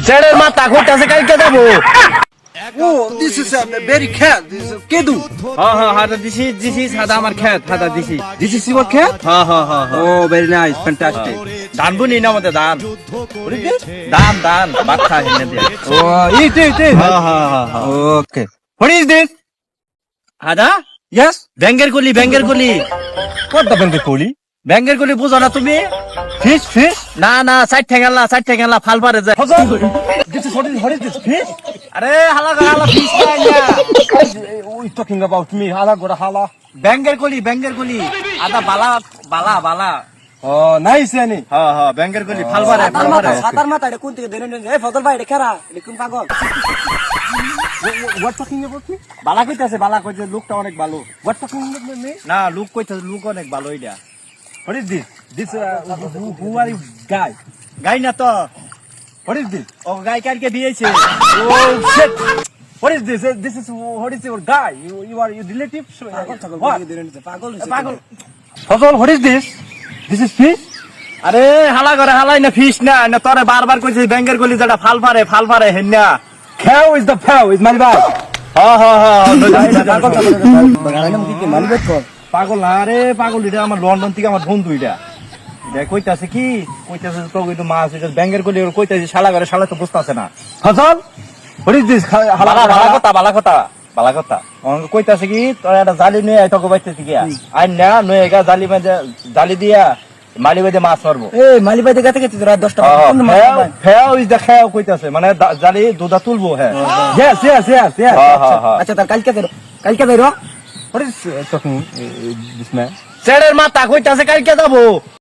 ছেড়ের মাথা কইতাছে কালকে যাবো। Oh, this is a very cat. This is a kedu. হ্যাঁ হাদা দিছি সাদা আমার খেত হাদা দিছি। This is your cat? হ্যাঁ Oh, very nice, fantastic. ধান বুনি না মতে ধান ধান বাচ্চা হিনে দিয়ে। Oh, eat. হ্যাঁ Okay. What is this? হাদা Yes. ব্যাঙ্গের গুলি What the Bengal Koli? ব্যাঙ্গের গুলি বুঝো না তুমি? Fish? না সাইড ঠেঙ্গালা ফাল পারে যায়। This is what is this? Fish? আরে হালা ফিস না Oh, you talking about me? Hala gora hala. ব্যাঙ্গের গুলি আদা বালা। Oh, nice, yani. হ্যাঁ ব্যাঙ্গের গুলি ফাল পারে সাতার মাথা এটা কোন থেকে দেন ফজল ভাই এটা খেরা এটা কোন পাগল What talking about me? বালা কইতাছে লোকটা অনেক ভালো। What talking about me? না লোক কইতাছে লোক অনেক ভালো এটা। What is this? This, who are you guy? গাই না তো What is this? ও গাই কালকে দিয়েছে। Oh, shit. What is this? This is, what is your guy? You are your relative? What? পাগল Pagal. Fazal, what is this? This is fish? আরে হালাই না ফিস না তোরে বারবার কইছিস ব্যাঙ্গের গুলি যেটা ফাল পারে হেন্না। Cow is the cow, is my bad. পাগল না রে পাগল এটা আমার লন্ডন থেকে আমার বন্ধু এটা কইতাছে তো ওই তো মাছ এটা ব্যাঙ্গের গুলি কইতাছে শালা তো বুঝতাছে না। Fazal, what is this? বালা কথা কইতাছে কি তোর একটা জালি নিয়ে তোকে বাইতেছে কি আইন না নয় গা জালি দিয়া মালি বাইতে মাছ মারবো। এই মালি ভাই দেখা থেকে তোরা 10 টাকা খেয়াও কইতাছে মানে জালি দুধা তুলবো। হ্যাঁ Yes. আচ্ছা তার কালকে বেরো What is talking this man? ছেড়ের মাথা কইতাছে কালকে যাবো।